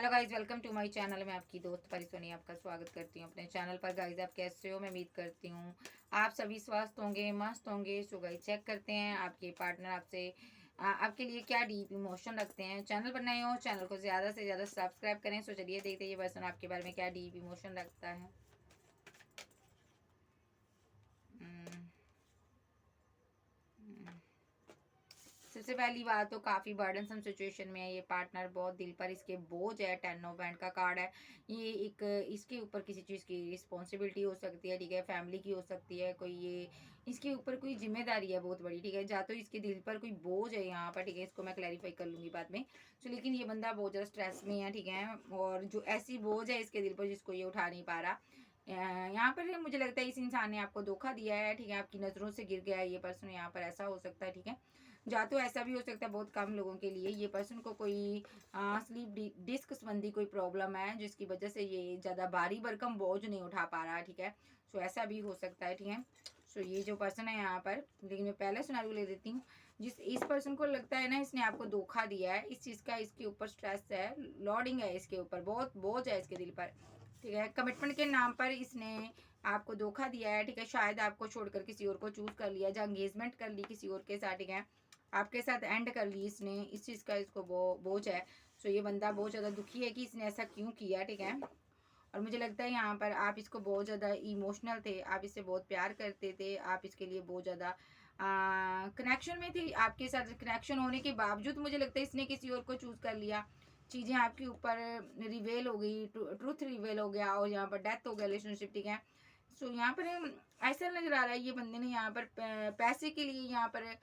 Hello guys, welcome to my channel. मैं आपकी दोस्त परिसोनी आपका स्वागत करती हूँ अपने चैनल पर। गाइज आप कैसे हो? मैं उम्मीद करती हूँ आप सभी स्वस्थ होंगे, मस्त होंगे। सो गाइज चेक करते हैं आपके पार्टनर आपसे आपके लिए क्या डीप इमोशन रखते हैं। चैनल पर नए हो, चैनल को ज़्यादा से ज़्यादा सब्सक्राइब करें। सो चलिए देखते हैं ये पर्सन आपके बारे में क्या डीप इमोशन रखता है। हम्म, हम्म। सबसे पहली बात तो काफ़ी बर्डनसम सिचुएशन में है ये पार्टनर। बहुत दिल पर इसके बोझ है। 10 ऑफ हैंड का कार्ड है। ये एक इसके ऊपर किसी चीज़ की रिस्पॉन्सिबिलिटी हो सकती है, ठीक है। फैमिली की हो सकती है कोई, ये इसके ऊपर कोई जिम्मेदारी है बहुत बड़ी, ठीक है। या तो इसके दिल पर कोई बोझ है यहाँ पर, ठीक है। इसको मैं क्लैरिफाई कर लूँगी बाद में। तो लेकिन ये बंदा बहुत ज़्यादा स्ट्रेस में है, ठीक है। और जो ऐसी बोझ है इसके दिल पर जिसको ये उठा नहीं पा रहा। यहाँ पर मुझे लगता है इस इंसान ने आपको धोखा दिया है, ठीक है। आपकी नज़रों से गिर गया है ये पर्सन, यहाँ पर ऐसा हो सकता है, ठीक है। या तो ऐसा भी हो सकता है बहुत कम लोगों के लिए ये पर्सन को कोई स्लीप डिस्क संबंधी कोई प्रॉब्लम है जिसकी वजह से ये ज़्यादा भारी भरकम बोझ नहीं उठा पा रहा है, ठीक है। सो ऐसा भी हो सकता है, ठीक है। सो ये जो पर्सन है यहाँ पर, लेकिन मैं पहले सिनेरियो ले देती हूँ। जिस इस पर्सन को लगता है ना इसने आपको धोखा दिया है, इस चीज़ का इसके ऊपर स्ट्रेस है, लोडिंग है इसके ऊपर, बहुत बोझ है इसके दिल पर, ठीक है। कमिटमेंट के नाम पर इसने आपको धोखा दिया है, ठीक है। शायद आपको छोड़कर किसी और को चूज कर लिया, या एंगेजमेंट कर ली किसी और के साथ, ठीक है। आपके साथ एंड कर ली इसने, इस चीज़ का इसको बोझ है। सो ये बंदा बहुत ज़्यादा दुखी है कि इसने ऐसा क्यों किया, ठीक है। और मुझे लगता है यहाँ पर आप इसको बहुत ज़्यादा इमोशनल थे, आप इससे बहुत प्यार करते थे, आप इसके लिए बहुत ज़्यादा कनेक्शन में थी। आपके साथ कनेक्शन होने के बावजूद मुझे लगता है इसने किसी और को चूज़ कर लिया। चीज़ें आपके ऊपर रिवेल हो गई, ट्रूथ रिवेल हो गया, और यहाँ पर डेथ हो गया रिलेशनशिप, ठीक है। सो यहाँ पर ऐसा नज़र आ रहा है ये बंदे ने यहाँ पर पैसे के लिए यहाँ पर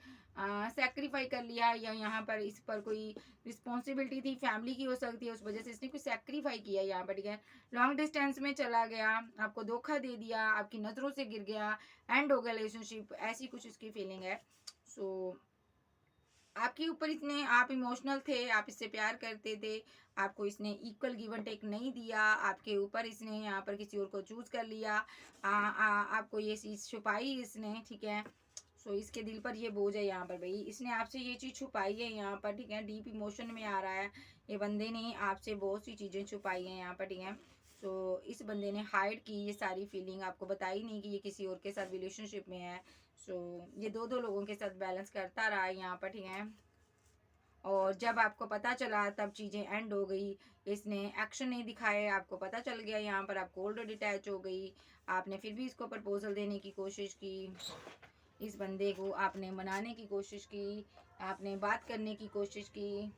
सेक्रीफाई कर लिया, या यहाँ पर इस पर कोई रिस्पॉन्सिबिलिटी थी, फैमिली की हो सकती है, उस वजह से इसने कोई सेक्रीफाई किया यहाँ पर, ठीक है। लॉन्ग डिस्टेंस में चला गया, आपको धोखा दे दिया, आपकी नज़रों से गिर गया, एंड हो गया रिलेशनशिप, ऐसी कुछ इसकी फीलिंग है। सो आपके ऊपर इसने, आप इमोशनल थे, आप इससे प्यार करते थे, आपको इसने इक्वल गिव एंड टेक नहीं दिया, आपके ऊपर इसने यहाँ पर किसी और को चूज कर लिया, आपको ये चीज़ छुपाई इसने, ठीक है। सो इसके दिल पर ये बोझ है यहाँ पर भाई, इसने आपसे ये चीज़ छुपाई है यहाँ पर, ठीक है। डीप इमोशन में आ रहा है ये बंदे ने, आपसे बहुत सी चीज़ें छुपाई हैं यहाँ पर, ठीक है। सो इस बंदे ने हाइड की ये सारी फीलिंग, आपको बताई नहीं कि ये किसी और के साथ रिलेशनशिप में है। सो ये दो दो लोगों के साथ बैलेंस करता रहा है यहाँ पर, ठीक है। और जब आपको पता चला तब चीज़ें एंड हो गई, इसने एक्शन नहीं दिखाए, आपको पता चल गया यहाँ पर, आप कोल्ड डिटैच हो गई। आपने फिर भी इसको प्रपोजल देने की कोशिश की, इस बंदे को आपने मनाने की कोशिश की, आपने बात करने की कोशिश की,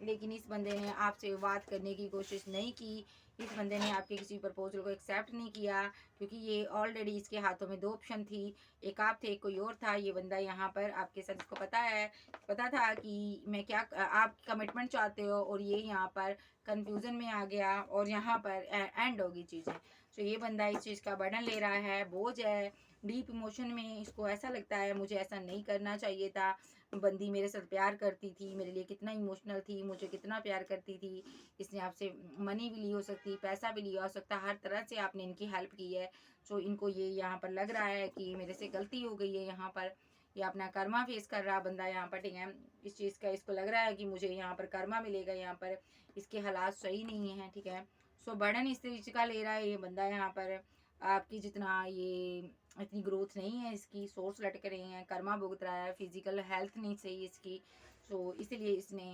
लेकिन इस बंदे ने आपसे बात करने की कोशिश नहीं की। इस बंदे ने आपके किसी प्रपोजल को एक्सेप्ट नहीं किया, क्योंकि ये ऑलरेडी इसके हाथों में दो ऑप्शन थी, एक आप थे, कोई और था। ये बंदा यहाँ पर आपके साथ, इसको पता था कि मैं क्या, आप कमिटमेंट चाहते हो, और ये यहाँ पर कंफ्यूजन में आ गया, और यहाँ पर एंड होगी चीज़ें। तो ये बंदा इस चीज़ का बर्डन ले रहा है, बोझ है, डीप इमोशन में इसको ऐसा लगता है मुझे ऐसा नहीं करना चाहिए था। बंदी मेरे साथ प्यार करती थी, मेरे लिए कितना इमोशनल थी, मुझे कितना प्यार करती थी। इसने आपसे मनी भी ली हो सकती, पैसा भी लिया हो सकता, हर तरह से आपने इनकी हेल्प की है। सो इनको ये यहाँ पर लग रहा है कि मेरे से गलती हो गई है यहाँ पर। ये अपना कर्मा फेस कर रहा बंदा यहाँ पर, ठीक है। इस चीज़ का इसको लग रहा है कि मुझे यहाँ पर कर्मा मिलेगा, यहाँ पर इसके हालात सही नहीं है, ठीक है। सो बर्डन इस चीज़ का ले रहा है ये बंदा यहाँ पर। आपकी जितना ये इतनी ग्रोथ नहीं है इसकी, सोर्स लटक रही हैं, कर्मा भुगत रहा है, फिजिकल हेल्थ नहीं सही इसकी। सो इसलिए इसने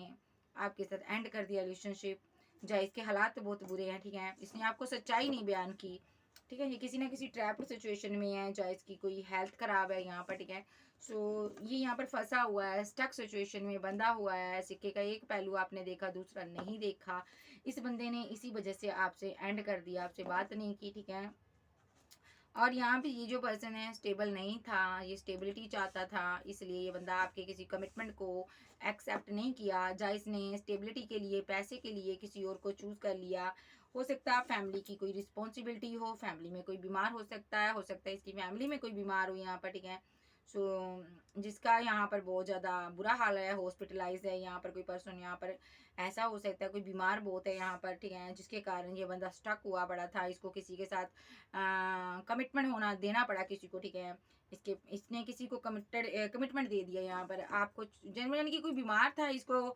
आपके साथ एंड कर दिया रिलेशनशिप। जहाँ इसके हालात तो बहुत बुरे हैं, ठीक है। इसने आपको सच्चाई नहीं बयान की, ठीक है। ये किसी ना किसी ट्रैप्ड सिचुएशन में है, जहाँ इसकी कोई हेल्थ खराब है यहाँ पर, ठीक है। सो ये यहाँ पर फंसा हुआ है, स्टक सिचुएशन में बंधा हुआ है। सिक्के का एक पहलू आपने देखा, दूसरा नहीं देखा। इस बंदे ने इसी वजह से आपसे एंड कर दिया, आपसे बात नहीं की, ठीक है। और यहाँ पे ये जो पर्सन है स्टेबल नहीं था, ये स्टेबिलिटी चाहता था, इसलिए ये बंदा आपके किसी कमिटमेंट को एक्सेप्ट नहीं किया। जहाँ इसने स्टेबिलिटी के लिए, पैसे के लिए किसी और को चूज कर लिया। हो सकता है फैमिली की कोई रिस्पॉन्सिबिलिटी हो, फैमिली में कोई बीमार हो सकता है इसकी फैमिली में कोई बीमार हो यहाँ पर, ठीक है। जिसका यहाँ पर बहुत ज़्यादा बुरा हाल है, हॉस्पिटलाइज़ है, यहाँ पर कोई पर्सन यहाँ पर ऐसा हो सकता है, कोई बीमार बहुत है यहाँ पर, ठीक है, जिसके कारण ये बंदा स्टक हुआ पड़ा था, इसको किसी के साथ कमिटमेंट होना देना पड़ा किसी को, ठीक है। इसने किसी को कमिटमेंट दे दिया यहाँ पर आपको, जनरली कि कोई बीमार था, इसको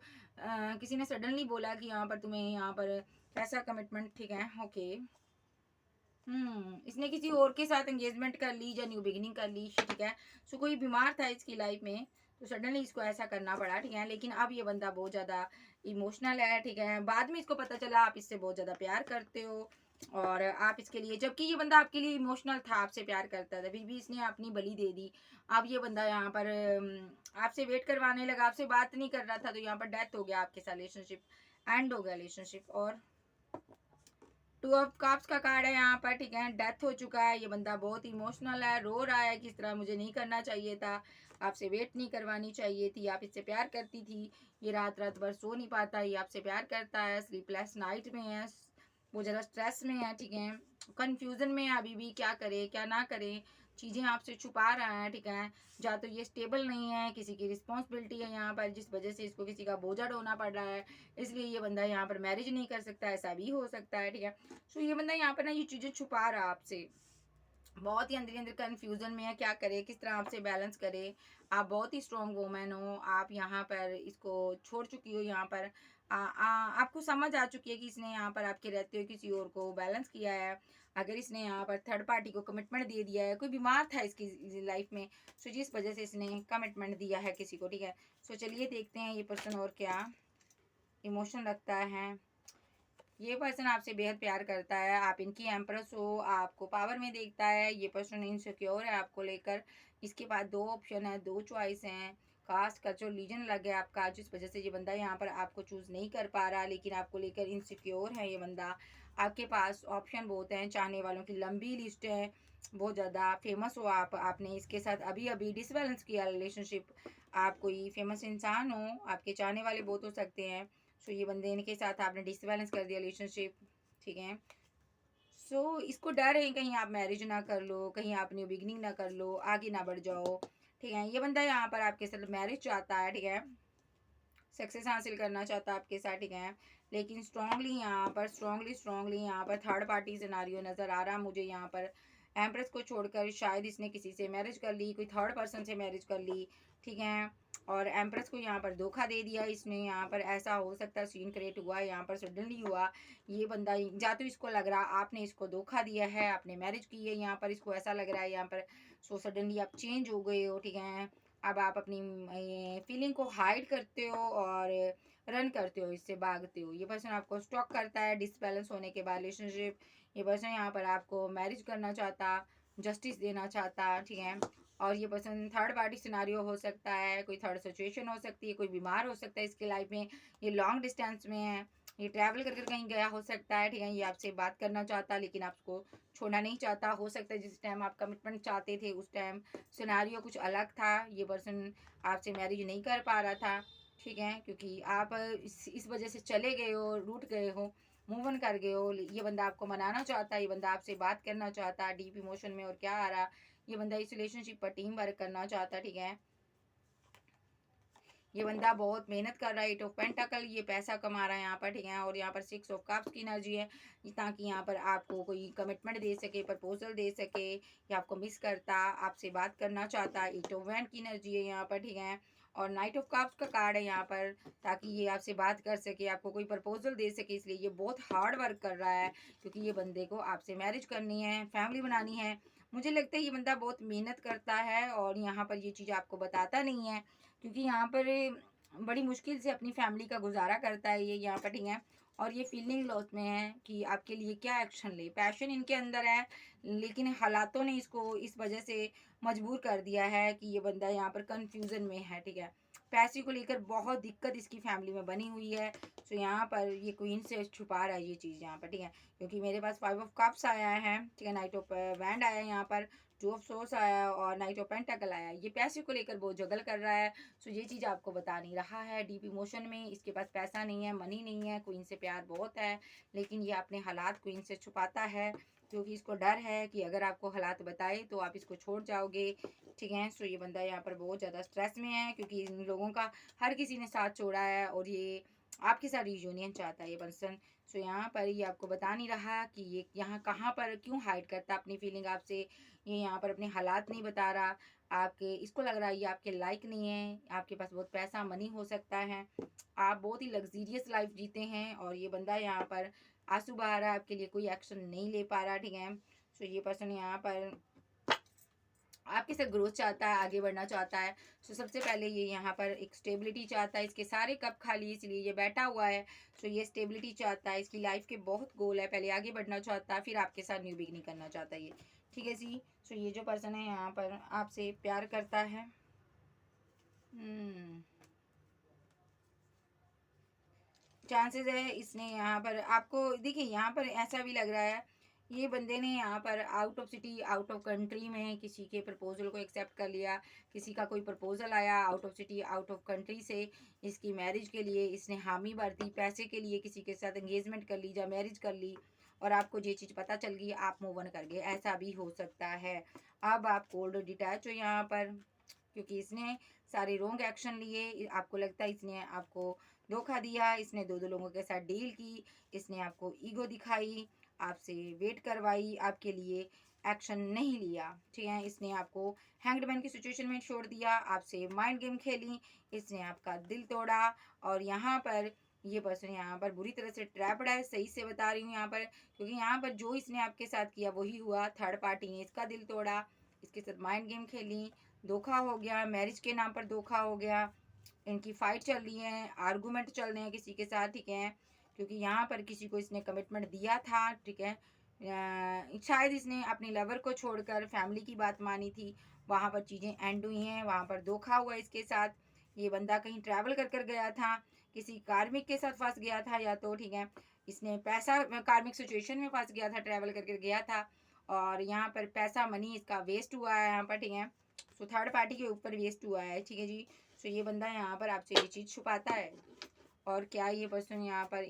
किसी ने सडनली बोला कि यहाँ पर तुम्हें यहाँ पर ऐसा कमिटमेंट, ठीक है, ओके। इसने किसी और के साथ एंगेजमेंट कर ली या न्यू बिगिनिंग कर ली, ठीक है। कोई बीमार था इसकी लाइफ में, तो सडनली इसको ऐसा करना पड़ा, ठीक है। लेकिन अब ये बंदा बहुत ज़्यादा इमोशनल है, ठीक है। बाद में इसको पता चला आप इससे बहुत ज़्यादा प्यार करते हो, और आप इसके लिए, जबकि ये बंदा आपके लिए इमोशनल था, आपसे प्यार करता था, फिर भी इसने अपनी बलि दे दी। अब ये बंदा यहाँ पर आपसे वेट करवाने लगा, आपसे बात नहीं कर रहा था, तो यहाँ पर डेथ हो गया, आपके साथ रिलेशनशिप एंड हो गया रिलेशनशिप। और टू ऑफ कप्स का कार्ड है यहाँ पर, ठीक है। डेथ हो चुका है, ये बंदा बहुत इमोशनल है, रो रहा है, किस तरह मुझे नहीं करना चाहिए था, आपसे वेट नहीं करवानी चाहिए थी, आप इससे प्यार करती थी, ये रात रात भर सो नहीं पाता, ये आपसे प्यार करता है, स्लीपलेस नाइट में है, वो ज़रा स्ट्रेस में है, ठीक है, कन्फ्यूज़न में है अभी भी, क्या करे क्या ना करे, चीज़ें आपसे छुपा रहा है, ठीक है। या तो ये स्टेबल नहीं है, किसी की रिस्पॉन्सिबिलिटी है यहाँ पर, जिस वजह से इसको किसी का बोझा ढोना पड़ रहा है, इसलिए ये बंदा यहाँ पर मैरिज नहीं कर सकता, ऐसा भी हो सकता है, ठीक है। ये बंदा यहाँ पर ना ये चीज़ें छुपा रहा है आपसे, बहुत ही अंदर अंदर कन्फ्यूजन में है, क्या करे, किस तरह आपसे बैलेंस करे। आप बहुत ही स्ट्रॉन्ग वोमेन हो, आप यहाँ पर इसको छोड़ चुकी हो, यहाँ पर आपको समझ आ चुकी है कि इसने यहाँ पर आपके रहते हुए किसी और को बैलेंस किया है। अगर इसने यहाँ पर थर्ड पार्टी को कमिटमेंट दे दिया है, कोई बीमार था इसकी लाइफ में, जिस वजह से इसने कमिटमेंट दिया है किसी को, ठीक है। चलिए देखते हैं ये पर्सन और क्या इमोशन रखता है। ये पर्सन आपसे बेहद प्यार करता है, आप इनकी एम्प्रेस हो, आपको पावर में देखता है, ये पर्सन इनसिक्योर है आपको लेकर। इसके बाद दो ऑप्शन है, दो चॉइस हैं, कास्ट का जो रीजन लग गया आपका, जिस वजह से ये बंदा यहाँ पर आपको चूज़ नहीं कर पा रहा, लेकिन आपको लेकर इनसिक्योर है ये बंदा। आपके पास ऑप्शन बहुत हैं, चाहने वालों की लंबी लिस्ट है, बहुत ज़्यादा फेमस हो आप, आपने इसके साथ अभी अभी डिसबैलेंस किया रिलेशनशिप, आप कोई फेमस इंसान हो, आपके चाहने वाले बहुत हो सकते हैं। ये बंदे इनके साथ आपने डिसबैलेंस कर दिया रिलेशनशिप, ठीक है। इसको डर है कहीं आप मैरिज ना कर लो, कहीं आप न्यू बिगनिंग ना कर लो, आगे ना बढ़ जाओ, ठीक है। ये बंदा यहाँ पर आपके साथ मैरिज चाहता है, ठीक है, सक्सेस हासिल करना चाहता है आपके साथ, ठीक है। लेकिन स्ट्रांगली यहाँ पर थर्ड पार्टी सिनारियो नज़र आ रहा मुझे यहाँ पर। एम्प्रेस को छोड़कर शायद इसने किसी से मैरिज कर ली, कोई थर्ड पर्सन से मैरिज कर ली, ठीक है। और एम्प्रेस को यहाँ पर धोखा दे दिया इसने, यहाँ पर ऐसा हो सकता है सीन क्रिएट हुआ यहाँ पर, सडनली हुआ। ये बंदा या तो इसको लग रहा आपने इसको धोखा दिया है, आपने मैरिज की है, यहाँ पर इसको ऐसा लग रहा है यहाँ पर। सडनली आप चेंज हो गए हो, ठीक है। अब आप अपनी फीलिंग को हाइड करते हो और रन करते हो, इससे भागते हो। ये पर्सन आपको स्टॉक करता है डिसबैलेंस होने के बाद रिलेशनशिप। ये पर्सन यहाँ पर आपको मैरिज करना चाहता, जस्टिस देना चाहता, ठीक है। और ये पर्सन थर्ड पार्टी सिनारियो हो सकता है, कोई थर्ड सिचुएशन हो सकती है, कोई बीमार हो सकता है इसके लाइफ में, ये लॉन्ग डिस्टेंस में है, ये ट्रैवल कर कहीं गया हो सकता है, ठीक है। ये आपसे बात करना चाहता लेकिन आपको छोड़ना नहीं चाहता, हो सकता है जिस टाइम आप कमिटमेंट चाहते थे उस टाइम सिनारियो कुछ अलग था, ये पर्सन आपसे मैरिज नहीं कर पा रहा था, ठीक है, क्योंकि आप इस वजह से चले गए हो, रूठ गए हो, मूव ऑन कर गए हो। ये बंदा आपको मनाना चाहता है, ये बंदा आपसे बात करना चाहता है डीप इमोशन में। और क्या आ रहा, ये बंदा इस रिलेशनशिप पर टीम वर्क करना चाहता है, ठीक है। ये बंदा बहुत मेहनत कर रहा है, 8 ऑफ पेंटाकल, ये पैसा कमा रहा है यहाँ पर, ठीक है। और यहाँ पर 6 ऑफ कप्स की एनर्जी है, ताकि यहाँ पर आपको कोई कमिटमेंट दे सके, प्रपोजल दे सके, या आपको मिस करता, आपसे बात करना चाहता। 8 ऑफ वैंड की एनर्जी है यहाँ पर, ठीक है। और नाइट ऑफ कप्स का कार्ड है यहाँ पर, ताकि ये आपसे बात कर सके, आपको कोई प्रपोजल दे सके, इसलिए ये बहुत हार्ड वर्क कर रहा है, क्योंकि ये बंदे को आपसे मैरिज करनी है, फैमिली बनानी है। मुझे लगता है ये बंदा बहुत मेहनत करता है, और यहाँ पर ये चीज़ आपको बताता नहीं है, क्योंकि यहाँ पर बड़ी मुश्किल से अपनी फैमिली का गुजारा करता है ये यहाँ पर, ठीक है। और ये फीलिंग लॉस में है कि आपके लिए क्या एक्शन ले, पैशन इनके अंदर है, लेकिन हालातों ने इसको इस वजह से मजबूर कर दिया है कि ये बंदा यहाँ पर कंफ्यूजन में है, ठीक है। पैसे को लेकर बहुत दिक्कत इसकी फैमिली में बनी हुई है। यहाँ पर ये क्वीन से छुपा रहा है ये चीज़ यहाँ पर, ठीक है, क्योंकि मेरे पास 5 ऑफ कप्स आया है, ठीक है, नाइट ऑफ वैंड आया है यहाँ पर, 2 ऑफ सोर्स आया और नाइट ऑफ पेंटाकल आया। ये पैसे को लेकर बहुत जगल कर रहा है। ये चीज़ आपको बता नहीं रहा है डीप इमोशन में, इसके पास पैसा नहीं है, मनी नहीं है, क्वीन से प्यार बहुत है, लेकिन ये अपने हालात क्वीन से छुपाता है। क्योंकि इसको डर है कि अगर आपको हालात बताए तो आप इसको छोड़ जाओगे, ठीक है। सो ये बंदा यहाँ पर बहुत ज़्यादा स्ट्रेस में है, क्योंकि इन लोगों का हर किसी ने साथ छोड़ा है और ये आपके साथ रियूनियन चाहता है ये पर्सन। सो यहाँ पर ये आपको बता नहीं रहा कि ये यहाँ कहाँ पर क्यों हाइड करता अपनी फीलिंग आपसे। ये यहाँ पर अपने हालात नहीं बता रहा आपके, इसको लग रहा है ये आपके लायक नहीं है। आपके पास बहुत पैसा मनी हो सकता है, आप बहुत ही लग्जीरियस लाइफ जीते हैं, और ये बंदा यहाँ पर आंसू बहा रहा है आपके लिए, कोई एक्शन नहीं ले पा रहा, ठीक है। सो ये पर्सन यहाँ पर आपके साथ ग्रोथ चाहता है, आगे बढ़ना चाहता है। सो सबसे पहले ये यहाँ पर एक स्टेबिलिटी चाहता है, इसके सारे कप खाली इसलिए ये बैठा हुआ है। सो ये स्टेबिलिटी चाहता है, इसकी लाइफ के बहुत गोल है, पहले आगे बढ़ना चाहता है, फिर आपके साथ न्यू बिगनिंग करना चाहता है ये, ठीक है जी। सो ये जो पर्सन है यहाँ पर आपसे प्यार करता है। चांसेस है इसने यहाँ पर आपको, देखिए यहाँ पर ऐसा भी लग रहा है ये बंदे ने यहाँ पर out of city out of country में किसी के प्रपोजल को एक्सेप्ट कर लिया। किसी का कोई प्रपोजल आया out of city out of country से, इसकी मैरिज के लिए इसने हामी भर दी, पैसे के लिए किसी के साथ एंगेजमेंट कर ली या मैरिज कर ली, और आपको ये चीज़ पता चल गई, आप मूव ऑन कर गए, ऐसा भी हो सकता है। अब आप कोल्ड डिटैच हो यहाँ पर, क्योंकि इसने सारे रॉन्ग एक्शन लिए। आपको लगता है इसने आपको धोखा दिया, इसने दो दो लोगों के साथ डील की, इसने आपको ईगो दिखाई, आपसे वेट करवाई, आपके लिए एक्शन नहीं लिया, ठीक है। इसने आपको हैंगड की सिचुएशन में छोड़ दिया, आपसे माइंड गेम खेली, इसने आपका दिल तोड़ा। और यहाँ पर ये पर्सन यहाँ पर बुरी तरह से ट्रैप्ड है, सही से बता रही हूँ यहाँ पर, क्योंकि यहाँ पर जो इसने आपके साथ किया वही हुआ। थर्ड पार्टी ने इसका दिल तोड़ा, इसके साथ माइंड गेम खेली, धोखा हो गया, मैरिज के नाम पर धोखा हो गया, इनकी फाइट चल रही है, आर्गूमेंट चल रहे हैं किसी के साथ, ठीक है। क्योंकि यहाँ पर किसी को इसने कमिटमेंट दिया था, ठीक है। शायद इसने अपने लवर को छोड़कर फैमिली की बात मानी थी, वहाँ पर चीज़ें एंड हुई हैं, वहाँ पर धोखा हुआ इसके साथ। ये बंदा कहीं ट्रैवल कर कर गया था, किसी कार्मिक के साथ फंस गया था या तो, ठीक है। इसने पैसा कार्मिक सिचुएशन में फंस गया था, ट्रैवल करके गया था, और यहाँ पर पैसा मनी इसका वेस्ट हुआ है यहाँ पर, ठीक है। सो थर्ड पार्टी के ऊपर वेस्ट हुआ है, ठीक है जी। सो ये बंदा यहाँ पर आपसे ये चीज़ छुपाता है। और क्या ये पर्सन यहाँ पर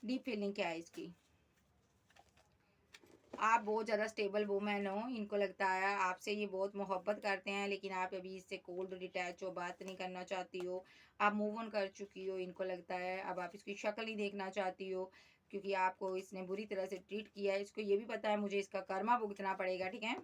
डीप फीलिंग क्या है इसकी, आप बहुत ज़्यादा स्टेबल वूमेन हो, इनको लगता है आपसे ये बहुत मोहब्बत करते हैं, लेकिन आप अभी इससे कोल्ड डिटैच हो, बात नहीं करना चाहती हो, आप मूव ऑन कर चुकी हो। इनको लगता है अब आप इसकी शक्ल ही देखना चाहती हो, क्योंकि आपको इसने बुरी तरह से ट्रीट किया है। इसको ये भी पता है मुझे इसका कर्मा भुगतना पड़ेगा, ठीक है।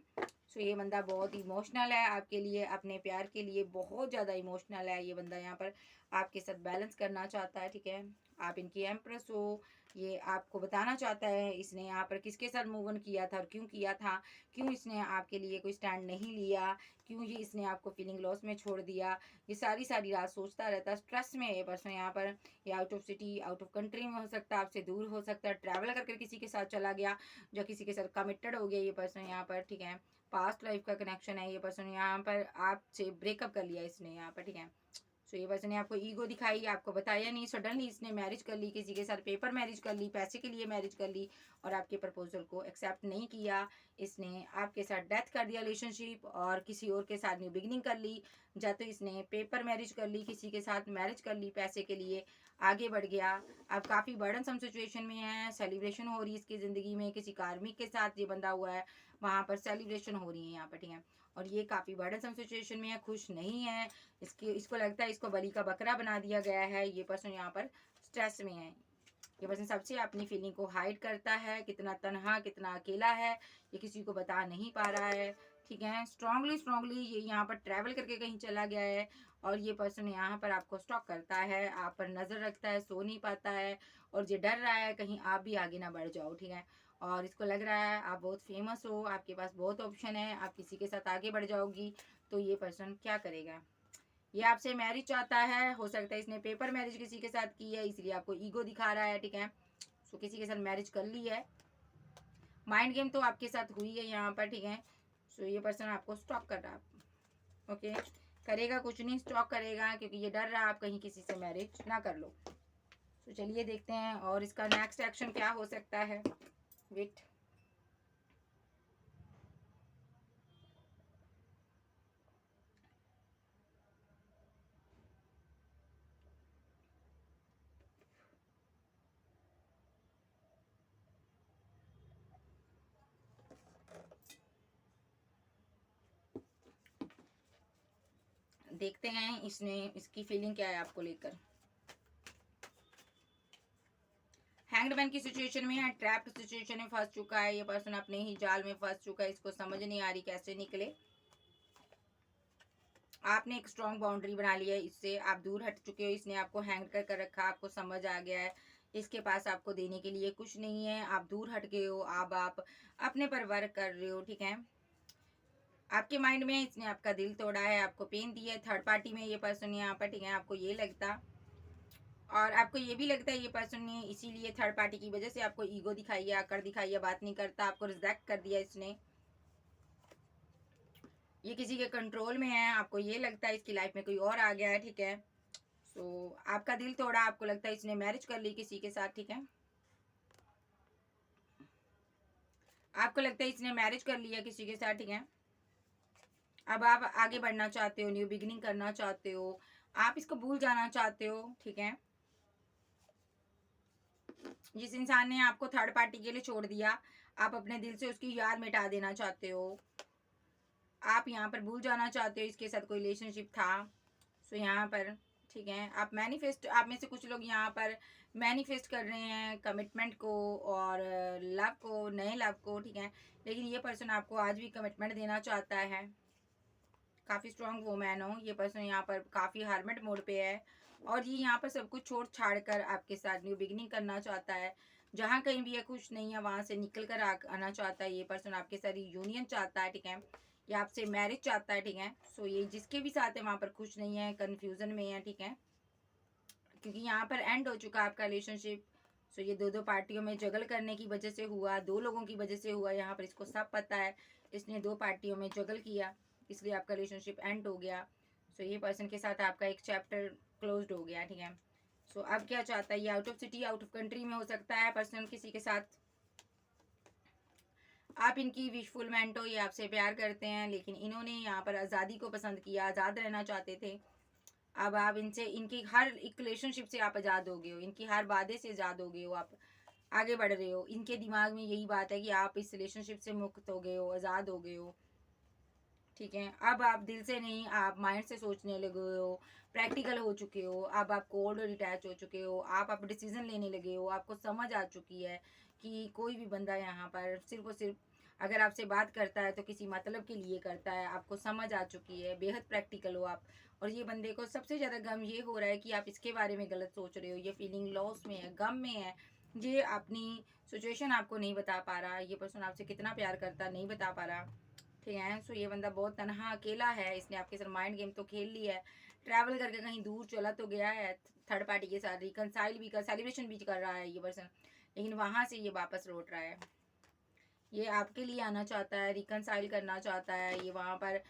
सो ये बंदा बहुत इमोशनल है आपके लिए, अपने प्यार के लिए बहुत ज़्यादा इमोशनल है। ये बंदा यहाँ पर आपके साथ बैलेंस करना चाहता है, ठीक है। आप इनकी एम्प्रेस हो, ये आपको बताना चाहता है इसने यहाँ पर किसके साथ मूव ऑन किया था और क्यों किया था, क्यों इसने आपके लिए कोई स्टैंड नहीं लिया, क्यों ये इसने आपको फीलिंग लॉस में छोड़ दिया। ये सारी सारी रात सोचता रहता है, स्ट्रेस में है ये पर्सन यहाँ पर। ये out of city out of country में हो सकता है, आपसे दूर हो सकता है, ट्रैवल करके किसी के साथ चला गया, जो किसी के साथ कमिटेड हो गया ये पर्सन यहाँ पर, ठीक है। पास्ट लाइफ का कनेक्शन है ये पर्सन यहाँ पर, आपसे ब्रेकअप कर लिया इसने यहाँ पर, ठीक है। सो ये पर्सन ने आपको ईगो दिखाई, आपको बताया नहीं, सडनली इसने मैरिज कर ली, किसी के साथ पेपर मैरिज कर ली, पैसे के लिए मैरिज कर ली, और आपके प्रपोजल को एक्सेप्ट नहीं किया। इसने आपके साथ डेथ कर दिया रिलेशनशिप, और किसी और के साथ न्यू बिगनिंग कर ली। या तो इसने पेपर मैरिज कर ली, किसी के साथ मैरिज कर ली, पैसे के लिए आगे बढ़ गया। अब काफ़ी बर्डनसम सिचुएशन में है, सेलिब्रेशन हो रही है इसकी ज़िंदगी में, किसी कार्मिक के साथ ये बंधा हुआ है, वहाँ पर सेलिब्रेशन हो रही है यहाँ पर, ठीक है। और ये काफ़ी बर्डनसम सिचुएशन में है, खुश नहीं है। इसको लगता है इसको बलि का बकरा बना दिया गया है। ये पर्सन यहाँ पर स्ट्रेस में है। ये पर्सन सबसे अपनी फीलिंग को हाइड करता है, कितना तनहा कितना अकेला है ये किसी को बता नहीं पा रहा है, ठीक है। स्ट्रांगली स्ट्रांगली ये यहाँ पर ट्रैवल करके कहीं चला गया है, और ये पर्सन यहाँ पर आपको स्टॉक करता है, आप पर नज़र रखता है, सो नहीं पाता है, और ये डर रहा है कहीं आप भी आगे ना बढ़ जाओ, ठीक है। और इसको लग रहा है आप बहुत फेमस हो, आपके पास बहुत ऑप्शन है, आप किसी के साथ आगे बढ़ जाओगी। तो ये पर्सन क्या करेगा, ये आपसे मैरिज चाहता है, हो सकता है इसने पेपर मैरिज किसी के साथ की है, इसलिए आपको ईगो दिखा रहा है, ठीक है। सो किसी के साथ मैरिज कर ली है, माइंड गेम तो आपके साथ हुई है यहाँ पर, ठीक है। सो ये पर्सन आपको स्टॉक कर रहा है, ओके। करेगा कुछ नहीं, स्टॉक करेगा, क्योंकि ये डर रहा है आप कहीं किसी से मैरिज ना कर लो। तो चलिए देखते हैं और इसका नेक्स्ट एक्शन क्या हो सकता है। वेट, देखते हैं इसकी फीलिंग क्या है आपको लेकर। हैंग्ड मैन की सिचुएशन में है, ट्रैप सिचुएशन में फंस चुका है ये पर्सन, अपने ही जाल में फंस चुका है, इसको समझ नहीं आ रही कैसे निकले। आपने एक स्ट्रॉन्ग बाउंड्री बना लिया है इससे, आप दूर हट चुके हो, इसने आपको हैंग कर रखा, आपको समझ आ गया है इसके पास आपको देने के लिए कुछ नहीं है, आप दूर हट गए हो, अब आप अपने पर वर्क कर रहे हो, ठीक है। आपके माइंड में इसने आपका दिल तोड़ा है, आपको पेन दिया है, थर्ड पार्टी में ये पर्सन यहाँ पर, ठीक है। आपको ये लगता, और आपको ये भी लगता है ये पर्सन ने इसीलिए थर्ड पार्टी की वजह से आपको ईगो दिखाई है, आकर दिखाई है, बात नहीं करता, आपको रिजेक्ट कर दिया इसने, ये किसी के कंट्रोल में है, आपको ये लगता है इसकी लाइफ में कोई और आ गया है, ठीक है। सो आपका दिल तोड़ा, आपको लगता है इसने मैरिज कर ली किसी के साथ, ठीक है। आपको लगता है इसने मैरिज कर लिया किसी के साथ, ठीक है। अब आप आगे बढ़ना चाहते हो, न्यू बिगिनिंग करना चाहते हो, आप इसको भूल जाना चाहते हो, ठीक है। जिस इंसान ने आपको थर्ड पार्टी के लिए छोड़ दिया, आप अपने दिल से उसकी याद मिटा देना चाहते हो, आप यहाँ पर भूल जाना चाहते हो इसके साथ कोई रिलेशनशिप था। सो यहाँ पर, ठीक है, आप मैनिफेस्ट, आप में से कुछ लोग यहाँ पर मैनिफेस्ट कर रहे हैं कमिटमेंट को और लव को, नए लव को, ठीक है। लेकिन ये पर्सन आपको आज भी कमिटमेंट देना चाहता है, काफ़ी स्ट्रॉन्ग वोमैन हो ये पर्सन, यहाँ पर काफ़ी हार्मिट मोड पे है, और ये यहाँ पर सब कुछ छोड़ छाड़ कर आपके साथ न्यू बिगिनिंग करना चाहता है। जहाँ कहीं भी ये खुश नहीं है वहाँ से निकल कर आना चाहता है ये पर्सन, आपके साथ यूनियन चाहता है, ठीक है, या आपसे मैरिज चाहता है, ठीक है। सो ये जिसके भी साथ है वहाँ पर खुश नहीं है, कन्फ्यूजन में है, ठीक है, क्योंकि यहाँ पर एंड हो चुका आपका रिलेशनशिप। सो ये दो पार्टियों में जगल करने की वजह से हुआ, दो लोगों की वजह से हुआ, यहाँ पर इसको सब पता है, इसने दो पार्टियों में जगल किया, इसलिए आपका रिलेशनशिप एंड हो गया। सो ये पर्सन के साथ आपका एक चैप्टर क्लोज्ड हो गया, ठीक है। सो अब क्या चाहता है ये, out of city, out of country में हो सकता है पर्सन किसी के साथ, आप इनकी विशफुलमेंट हो, ये आपसे प्यार करते हैं, लेकिन इन्होंने यहाँ पर आज़ादी को पसंद किया, आज़ाद रहना चाहते थे। अब आप इनसे, इनकी हर एक रिलेशनशिप से आप आज़ाद हो गए हो, इनकी हर वादे से आज़ाद हो गए हो, आप आगे बढ़ रहे हो, इनके दिमाग में यही बात है कि आप इस रिलेशनशिप से मुक्त हो गए हो, आज़ाद हो गए हो, ठीक है। अब आप दिल से नहीं, आप माइंड से सोचने लगे हो, प्रैक्टिकल हो चुके हो, अब आप कोल्ड और डिटैच हो चुके हो, आप डिसीजन लेने लगे हो, आपको समझ आ चुकी है कि कोई भी बंदा यहाँ पर सिर्फ और सिर्फ अगर आपसे बात करता है तो किसी मतलब के लिए करता है, आपको समझ आ चुकी है, बेहद प्रैक्टिकल हो आप। और ये बंदे को सबसे ज़्यादा गम ये हो रहा है कि आप इसके बारे में गलत सोच रहे हो, ये फीलिंग लॉस में है, गम में है, ये अपनी सिचुएशन आपको नहीं बता पा रहा, ये पर्सन आपसे कितना प्यार करता नहीं बता पा रहा, ठीक है। सो ये बंदा बहुत तनहा अकेला है, इसने आपके साथ माइंड गेम तो खेल लिया है, ट्रैवल करके कहीं दूर चला तो गया है थर्ड पार्टी के साथ, रिकनसाइल भी कर, सेलिब्रेशन भी कर रहा है ये पर्सन, लेकिन वहाँ से ये वापस लौट रहा है, ये आपके लिए आना चाहता है, रिकनसाइल करना चाहता है, ये वहाँ पर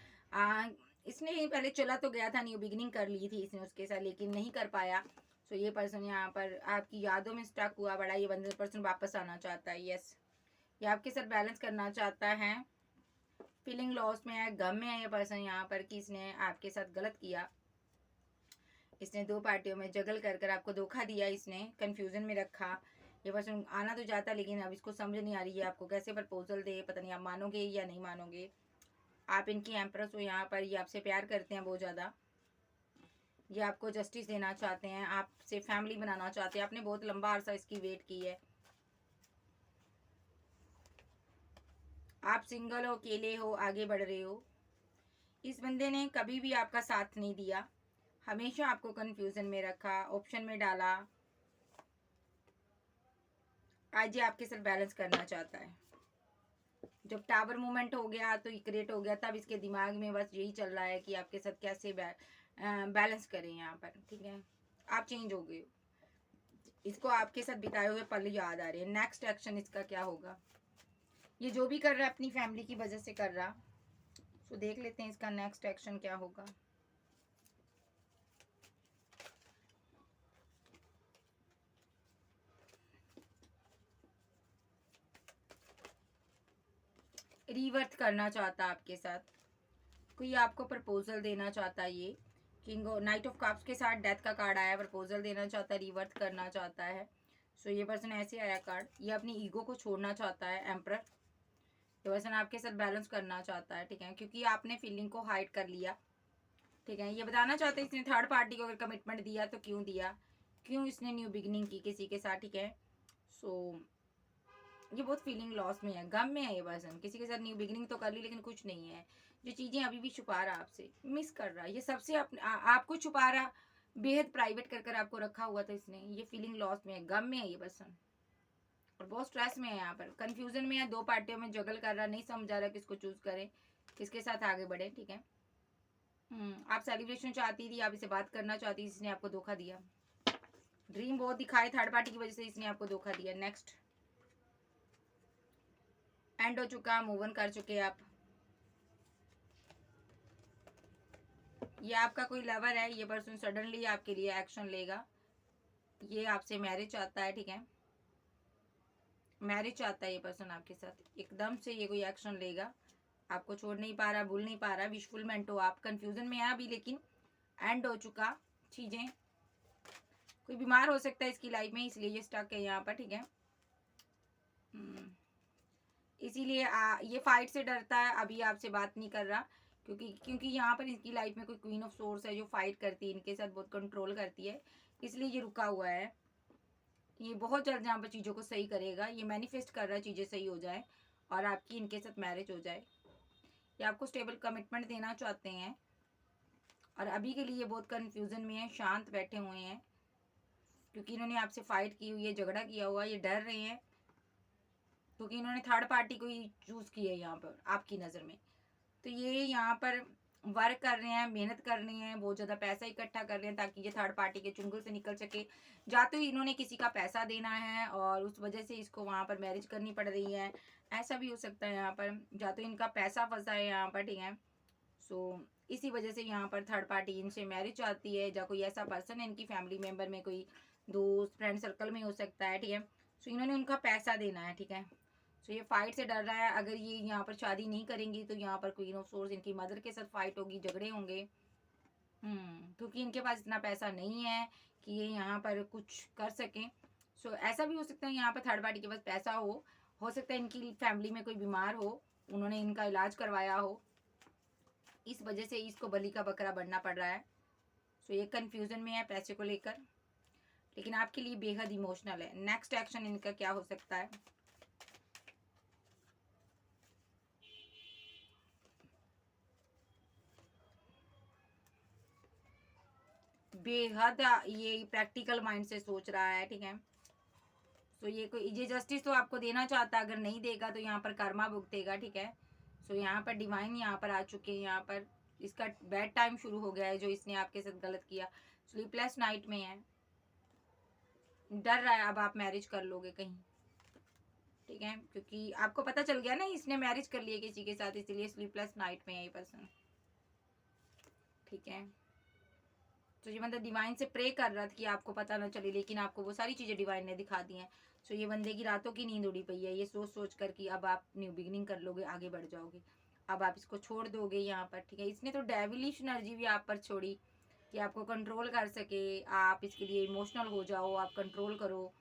इसने पहले चला तो गया था, न्यू बिगिनिंग कर ली थी इसने उसके साथ, लेकिन नहीं कर पाया। सो ये पर्सन यहाँ पर आपकी यादों में स्टक हुआ बड़ा, ये बंदे पर्सन वापस आना चाहता है, यस, ये आपके साथ बैलेंस करना चाहता है, फीलिंग लॉस में है, गम में है ये पर्सन यहाँ पर कि इसने आपके साथ गलत किया, इसने दो पार्टियों में जगल कर कर आपको धोखा दिया, इसने कंफ्यूजन में रखा, ये पर्सन आना तो चाहता लेकिन अब इसको समझ नहीं आ रही है आपको कैसे प्रपोजल दे, पता नहीं आप मानोगे या नहीं मानोगे। आप इनकी एम्प्रेस हो यहाँ पर, ये आपसे प्यार करते हैं बहुत ज़्यादा, ये आपको जस्टिस देना चाहते हैं, आपसे फैमिली बनाना चाहते हैं, आपने बहुत लंबा अरसा इसकी वेट की है, आप सिंगल हो, अकेले हो, आगे बढ़ रहे हो, इस बंदे ने कभी भी आपका साथ नहीं दिया, हमेशा आपको कंफ्यूजन में रखा, ऑप्शन में डाला, आज ये आपके साथ बैलेंस करना चाहता है। जब टावर मूवमेंट हो गया तो क्रिएट हो गया, तब इसके दिमाग में बस यही चल रहा है कि आपके साथ कैसे बैलेंस करें यहाँ पर, ठीक है। आप चेंज हो गए, इसको आपके साथ बिताए हुए पल याद आ रहे हैं, नेक्स्ट एक्शन इसका क्या होगा, ये जो भी कर रहा है अपनी फैमिली की वजह से कर रहा। तो देख लेते हैं इसका नेक्स्ट एक्शन क्या होगा। रिवर्थ करना चाहता आपके साथ, कोई आपको प्रपोजल देना चाहता है, ये किंग नाइट ऑफ कप्स के साथ डेथ का कार्ड आया, प्रपोजल देना चाहता है, रिवर्थ करना चाहता है। सो ये पर्सन ऐसे आया कार्ड, ये अपनी ईगो को छोड़ना चाहता है, एम्परर, ये पर्सन आपके साथ बैलेंस करना चाहता है, ठीक है, क्योंकि आपने फीलिंग को हाइड कर लिया, ठीक है, ये बताना चाहते हैं इसने थर्ड पार्टी को अगर कमिटमेंट दिया तो क्यों दिया, क्यों इसने न्यू बिगिनिंग की किसी के साथ। ठीक है, सो ये बहुत फीलिंग लॉस में है, गम में है ये पर्सन। किसी के साथ न्यू बिगिनिंग तो कर ली लेकिन कुछ नहीं है, जो चीज़ें अभी भी छुपा रहा आपसे, मिस कर रहा, ये सबसे आपको छुपा रहा, बेहद प्राइवेट कर कर आपको रखा हुआ था इसने। ये फीलिंग लॉस में है, गम में है ये पर्सन, और बहुत स्ट्रेस में है, यहाँ पर कंफ्यूजन में है, दो पार्टियों में जगल कर रहा, नहीं समझा रहा किसको चूज करे, किसके साथ आगे बढ़े। ठीक है, आप सेलिब्रेशन चाहती थी, आप इसे बात करना चाहती थी, इसने आपको धोखा दिया, ड्रीम बहुत दिखाए, थर्ड पार्टी की वजह से इसने आपको धोखा दिया। नेक्स्ट, एंड हो चुका, मूव ऑन कर चुके आप। ये आपका कोई लवर है, ये पर्सन सडनली आपके लिए एक्शन लेगा, ये आपसे मैरिज चाहता है। ठीक है, मैरिज चाहता है ये पर्सन आपके साथ, एकदम से ये कोई एक्शन लेगा, आपको छोड़ नहीं पा रहा, भूल नहीं पा रहा, विशफुलमेंट हो, आप कंफ्यूजन में है अभी, लेकिन एंड हो चुका चीजें। कोई बीमार हो सकता है इसकी लाइफ में, इसलिए ये स्टक है यहाँ पर। ठीक है, इसीलिए ये फाइट से डरता है, अभी आपसे बात नहीं कर रहा, क्योंकि यहाँ पर इनकी लाइफ में कोई क्वीन ऑफ सोर्स है जो फाइट करती है इनके साथ, बहुत कंट्रोल करती है, इसलिए ये रुका हुआ है। ये बहुत जल्द यहाँ पर चीज़ों को सही करेगा, ये मैनिफेस्ट कर रहा है चीज़ें सही हो जाए और आपकी इनके साथ मैरिज हो जाए। ये आपको स्टेबल कमिटमेंट देना चाहते हैं, और अभी के लिए बहुत कन्फ्यूज़न में है, शांत बैठे हुए हैं, क्योंकि इन्होंने आपसे फाइट की हुई है, झगड़ा किया हुआ, ये डर रहे हैं, क्योंकि इन्होंने थर्ड पार्टी को ही चूज़ किया है यहाँ पर आपकी नज़र में। तो ये यहाँ पर वर्क कर रहे हैं, मेहनत कर रहे हैं, बहुत ज़्यादा पैसा इकट्ठा कर रहे हैं ताकि ये थर्ड पार्टी के चुंगल से निकल सके। या तो इन्होंने किसी का पैसा देना है और उस वजह से इसको वहाँ पर मैरिज करनी पड़ रही है, ऐसा भी हो सकता है यहाँ पर। या तो इनका पैसा फंसा है यहाँ पर, ठीक है, सो इसी वजह से यहाँ पर थर्ड पार्टी इनसे मैरिज चाहती है, या कोई ऐसा पर्सन है इनकी फैमिली मेम्बर में, कोई दोस्त फ्रेंड सर्कल में हो सकता है। ठीक है, सो इन्होंने उनका पैसा देना है। ठीक है, सो ये फाइट से डर रहा है, अगर ये यहाँ पर शादी नहीं करेंगी तो यहाँ पर क्वीन ऑफ सोर्स इनकी मदर के साथ फाइट होगी, झगड़े होंगे, क्योंकि इनके पास इतना पैसा नहीं है कि ये यहाँ पर कुछ कर सकें। सो ऐसा भी हो सकता है यहाँ पर थर्ड पार्टी के पास पैसा हो सकता है इनकी फैमिली में कोई बीमार हो, उन्होंने इनका इलाज करवाया हो, इस वजह से इसको बलि का बकरा बनना पड़ रहा है। सो ये कंफ्यूजन में है पैसे को लेकर, लेकिन आपके लिए बेहद इमोशनल है। नेक्स्ट एक्शन इनका क्या हो सकता है? बेहद ये प्रैक्टिकल माइंड से सोच रहा है। ठीक है, सो ये जस्टिस तो आपको देना चाहता है, अगर नहीं देगा तो यहाँ पर कर्मा भुगतेगा। ठीक है, सो यहाँ पर डिवाइन यहाँ पर आ चुके हैं, यहाँ पर इसका बैड टाइम शुरू हो गया है जो इसने आपके साथ गलत किया। स्लीपलेस नाइट में है, डर रहा है अब आप मैरिज कर लोगे कहीं। ठीक है, क्योंकि आपको पता चल गया ना इसने मैरिज कर लिया किसी के साथ, इसीलिए स्लीपलेस नाइट में है ये पर्सन। ठीक है, तो ये बंदा डिवाइन से प्रे कर रहा था कि आपको पता ना चले, लेकिन आपको वो सारी चीज़ें डिवाइन ने दिखा दी हैं। सो ये बंदे की रातों की नींद उड़ी पई है, ये सोच सोच कर कि अब आप न्यू बिगिनिंग कर लोगे, आगे बढ़ जाओगे, अब आप इसको छोड़ दोगे यहाँ पर। ठीक है, इसने तो डेविलिश एनर्जी भी आप पर छोड़ी कि आपको कंट्रोल कर सके, आप इसके लिए इमोशनल हो जाओ, आप कंट्रोल करो।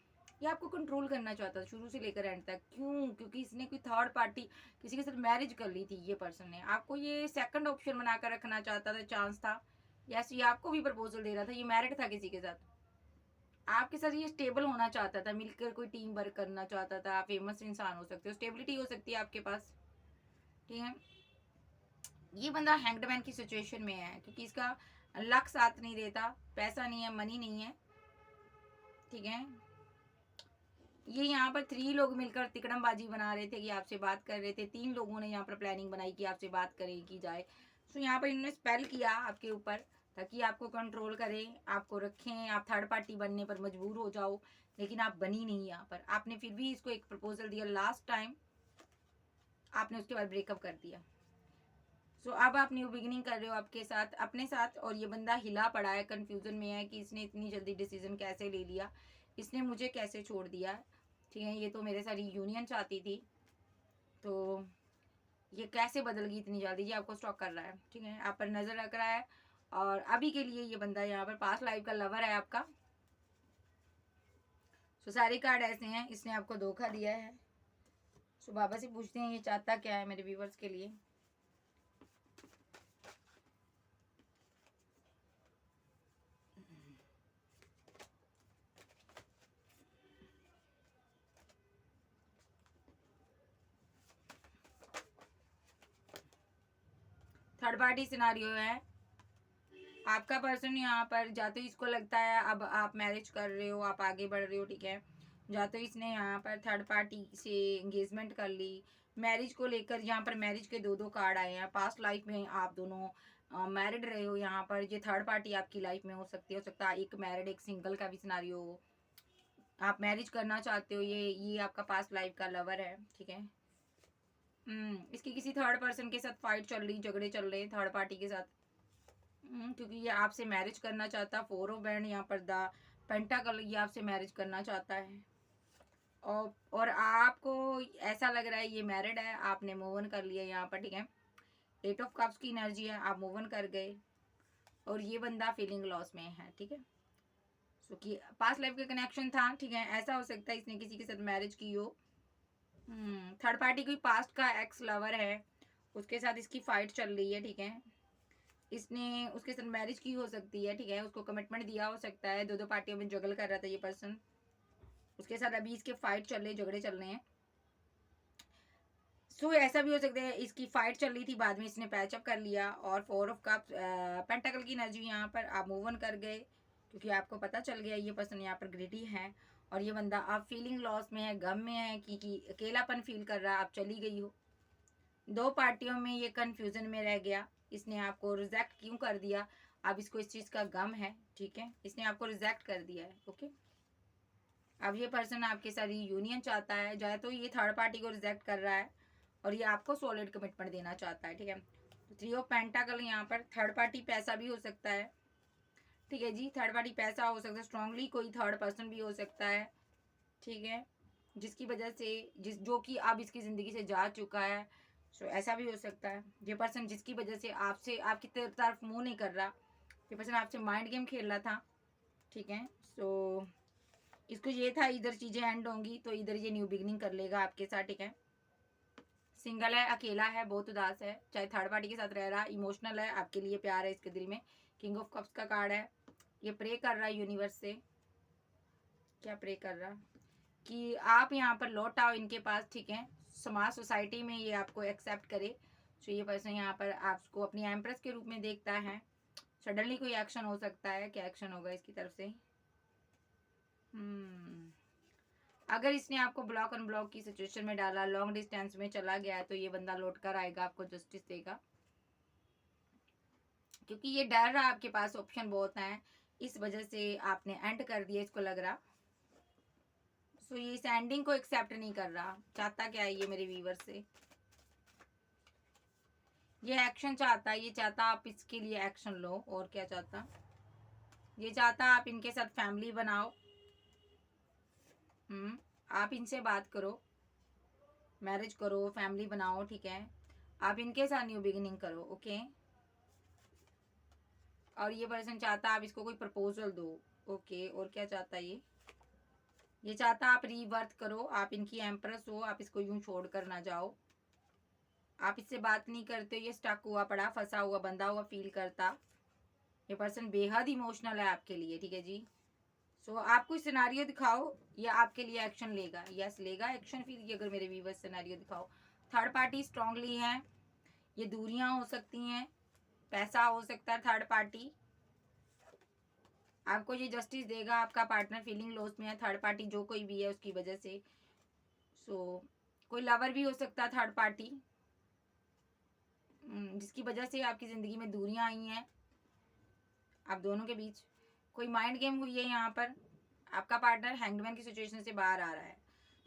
ये आपको कंट्रोल करना चाहता था शुरू से लेकर एंड तक। क्यों? क्योंकि इसने कोई थर्ड पार्टी किसी के साथ मैरिज कर ली थी, ये पर्सन ने आपको ये सेकंड ऑप्शन बनाकर रखना चाहता था, चांस था। यस, ये आपको भी प्रपोजल दे रहा था, ये मैरिड था किसी के साथ, आपके साथ ये स्टेबल होना चाहता था, मिलकर कोई टीम वर्क करना चाहता था। आप फेमस इंसान हो सकते हो, स्टेबिलिटी हो सकती है आपके पास। ठीक है, ये बंदा हैंग्डमैन की सिचुएशन में है, क्योंकि इसका लक साथ नहीं देता, पैसा नहीं है, मनी नहीं है। ठीक है, ये यहाँ पर 3 लोग मिलकर तिकड़मबाजी बना रहे थे कि आपसे बात कर रहे थे, 3 लोगों ने यहाँ पर प्लानिंग बनाई कि आपसे बात करें की जाए। सो यहाँ पर इन्होंने स्पेल किया आपके ऊपर ताकि आपको कंट्रोल करें, आपको रखें, आप थर्ड पार्टी बनने पर मजबूर हो जाओ, लेकिन आप बनी नहीं यहाँ पर। आपने फिर भी इसको एक प्रपोजल दिया लास्ट टाइम, आपने उसके बाद ब्रेकअप कर दिया। सो अब आप न्यू बिगिनिंग कर रहे हो आपके साथ, अपने साथ, और ये बंदा हिला पड़ा है, कंफ्यूजन में है कि इसने इतनी जल्दी डिसीजन कैसे ले लिया, इसने मुझे कैसे छोड़ दिया। ठीक है, ये तो मेरे साथ यूनियन चाहती थी, तो ये कैसे बदल गई इतनी जल्दी, ये आपको स्टॉक कर रहा है। ठीक है, आप पर नज़र रख रहा है, और अभी के लिए ये बंदा यहाँ पर पास्ट लाइफ का लवर है आपका। सो सारे कार्ड ऐसे हैं, इसने आपको धोखा दिया है। सो बाबा से पूछते हैं ये चाहता क्या है मेरे व्यूवर्स के लिए। थर्ड पार्टी सिनारियो है। आपका पर्सन यहाँ पर या तो इसको लगता है अब आप मैरिज कर रहे हो, आप आगे बढ़ रहे हो, ठीक है, या तो इसने यहाँ पर थर्ड पार्टी से एंगेजमेंट कर ली। मैरिज को लेकर यहाँ पर मैरिज के दो कार्ड आए हैं। पास्ट लाइफ में आप दोनों मैरिड रहे हो। यहाँ पर ये थर्ड पार्टी आपकी लाइफ में हो सकता है एक मैरिड एक सिंगल का भी सिनारियो हो। आप मैरिज करना चाहते हो, ये आपका पास्ट लाइफ का लवर है, ठीक है। इसकी किसी थर्ड पर्सन के साथ फाइट चल रही, झगड़े चल रहे थर्ड पार्टी के साथ। क्योंकि ये आपसे मैरिज करना चाहता है। फोर ऑफ बैंड यहाँ पर द पेंटाकल, ये आपसे मैरिज करना चाहता है। और आपको ऐसा लग रहा है ये मैरिड है, आपने मूव ऑन कर लिया यहाँ पर, ठीक है। एट ऑफ कप्स की एनर्जी है, आप मूव ऑन कर गए और ये बंदा फीलिंग लॉस में है, ठीक है। सो कि पास्ट लाइफ का कनेक्शन था, ठीक है। ऐसा हो सकता है इसने किसी के साथ मैरिज की हो। थर्ड पार्टी कोई पास्ट का एक्स लवर है, उसके साथ इसकी फाइट चल रही है, ठीक है। इसने उसके साथ मैरिज की हो सकती है, ठीक है, उसको कमिटमेंट दिया हो सकता है। दो पार्टियों में जगल कर रहा था ये पर्सन, उसके साथ अभी इसके फाइट चल रहे, झगड़े चल रहे हैं। सो ऐसा भी हो सकता है इसकी फाइट चल रही थी, बाद में इसने पैचअप कर लिया। और फोर ऑफ कप पेंटाकल की एनर्जी यहाँ पर आप मूव ऑन कर गए, क्योंकि आपको पता चल गया ये पर्सन यहाँ पर ग्रिडी है। और ये बंदा आप फीलिंग लॉस में है, गम में है, कि अकेलापन फील कर रहा है, आप चली गई हो। दो पार्टियों में ये कंफ्यूजन में रह गया, इसने आपको रिजेक्ट क्यों कर दिया, अब इसको इस चीज़ का गम है, ठीक है। इसने आपको रिजेक्ट कर दिया है, ओके। अब ये पर्सन आपके साथ यूनियन चाहता है, या तो ये थर्ड पार्टी को रिजेक्ट कर रहा है और ये आपको सॉलिड कमिटमेंट देना चाहता है, ठीक है। तो थ्री ऑफ पेंटाकल यहाँ पर थर्ड पार्टी पैसा भी हो सकता है, ठीक है जी। थर्ड पार्टी पैसा हो सकता है, स्ट्रांगली कोई थर्ड पर्सन भी हो सकता है, ठीक है, जिसकी वजह से जो कि अब इसकी ज़िंदगी से जा चुका है। सो ऐसा भी हो सकता है ये पर्सन जिसकी वजह से आपसे आपकी तरफ मुंह नहीं कर रहा, ये पर्सन आपसे माइंड गेम खेल रहा था, ठीक है। सो इसको ये था इधर चीज़ें एंड होंगी तो इधर ये न्यू बिगनिंग कर लेगा आपके साथ, ठीक है। सिंगल है, अकेला है, बहुत उदास है, चाहे थर्ड पार्टी के साथ रह रहा, इमोशनल है, आपके लिए प्यार है इसके दिल में। किंग ऑफ कप्स का कार्ड है, ये प्रे कर रहा है यूनिवर्स से। क्या प्रे कर रहा कि आप यहाँ पर लौट आओ इनके पास, ठीक है। समाज सोसाइटी में ये आपको एक्सेप्ट करे। तो ये पर्सन यहाँ पर आपको अपनी एम्प्रेस के रूप में देखता है। सडनली कोई एक्शन हो सकता है, क्या एक्शन होगा इसकी तरफ से। अगर इसने आपको ब्लॉक अनब्लॉक की सिचुएशन में डाला, लॉन्ग डिस्टेंस में चला गया है, तो ये बंदा लौट कर आएगा, आपको जस्टिस देगा, क्योंकि ये डर रहा आपके पास ऑप्शन बहुत है, इस वजह से आपने एंड कर दिया, इसको लग रहा। सो ये इस एंडिंग को एक्सेप्ट नहीं कर रहा। चाहता क्या है ये मेरे व्यूवर से, ये एक्शन चाहता है, ये चाहता आप इसके लिए एक्शन लो। और क्या चाहता, ये चाहता आप इनके साथ फैमिली बनाओ। आप इनसे बात करो, मैरिज करो, फैमिली बनाओ, ठीक है। आप इनके साथ न्यू बिगिनिंग करो, ओके। और ये पर्सन चाहता आप इसको कोई प्रपोजल दो, ओके। और क्या चाहता ये चाहता आप रीबर्थ करो, आप इनकी एम्प्रेस हो, आप इसको यूं छोड़ कर ना जाओ। आप इससे बात नहीं करते, ये स्टक हुआ पड़ा, फंसा हुआ, बंधा हुआ फील करता। ये पर्सन बेहद इमोशनल है आपके लिए, ठीक है जी। सो आप कोई सिनारियो दिखाओ, ये आपके लिए एक्शन लेगा, यस लेगा एक्शन। फिर ये अगर मेरे व्यूवर्स सिनारियो दिखाओ, थर्ड पार्टी स्ट्रांगली है, ये दूरियां हो सकती हैं, पैसा हो सकता है, थर्ड पार्टी आपको ये जस्टिस देगा। आपका पार्टनर फीलिंग लॉस में है, थर्ड पार्टी जो कोई भी है उसकी वजह से। सो कोई लवर भी हो सकता है थर्ड पार्टी, जिसकी वजह से आपकी ज़िंदगी में दूरियां आई हैं आप दोनों के बीच। कोई माइंड गेम हुई है यहाँ पर, आपका पार्टनर हैंगमैन की सिचुएशन से बाहर आ रहा है।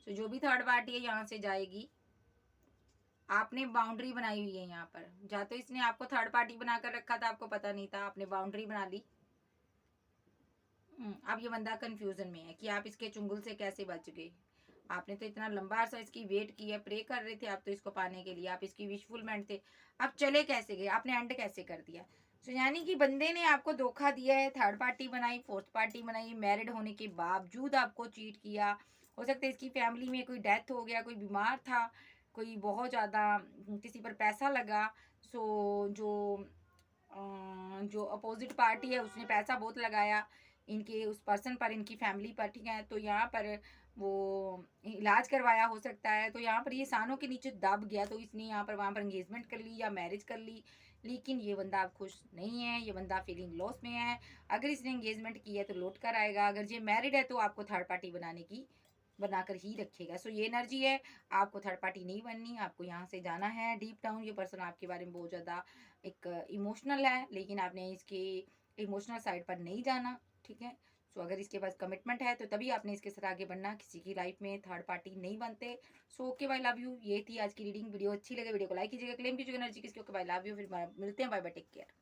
सो जो भी थर्ड पार्टी है यहाँ से जाएगी। आपने बाउंड्री बनाई हुई है यहाँ पर, या तो इसने आपको थर्ड पार्टी बनाकर रखा था, आपको पता नहीं था, आपने बाउंड्री बना ली। अब ये बंदा कंफ्यूजन में है कि आप इसके चुंगल से कैसे बच गए। आपने तो इतना लंबा अरसा इसकी वेट किया, प्रे कर रहे थे आप तो इसको पाने के लिए, आप इसकी विशफुलमेंट थे। आप चले कैसे गए, आपने एंड कैसे कर दिया। सो यानी कि बंदे ने आपको धोखा दिया है, थर्ड पार्टी बनाई, फोर्थ पार्टी बनाई, मैरिड होने के बावजूद आपको चीट किया। हो सकता है इसकी फैमिली में कोई डेथ हो गया, कोई बीमार था, कोई बहुत ज़्यादा किसी पर पैसा लगा। सो जो अपोजिट पार्टी है उसने पैसा बहुत लगाया इनके उस पर्सन पर, इनकी फैमिली पर, ठीक है। तो यहाँ पर वो इलाज करवाया हो सकता है, तो यहाँ पर ये सानों के नीचे दब गया, तो इसने यहाँ पर वहाँ पर एंगेजमेंट कर ली या मैरिज कर ली, लेकिन ये बंदा अब खुश नहीं है, ये बंदा फीलिंग लॉस में है। अगर इसने एंगेजमेंट की है तो लौट कर आएगा, अगर ये मैरिड है तो आपको थर्ड पार्टी बनाकर ही रखेगा। सो ये एनर्जी है, आपको थर्ड पार्टी नहीं बननी, आपको यहाँ से जाना है। डीप डाउन ये पर्सन आपके बारे में बहुत ज़्यादा एक इमोशनल है, लेकिन आपने इसके इमोशनल साइड पर नहीं जाना, ठीक है? सो अगर इसके पास कमिटमेंट है तो तभी आपने इसके साथ आगे बढ़ना, किसी की लाइफ में थर्ड पार्टी नहीं बनते। So okay bye, love you. ये थी आज की रीडिंग। वीडियो अच्छी लगे वीडियो को लाइक कीजिएगा, क्लेम कीजिएगा एनर्जी किसकी। Okay bye, love you. फिर मिलते हैं, बाय बाय, टेक केयर।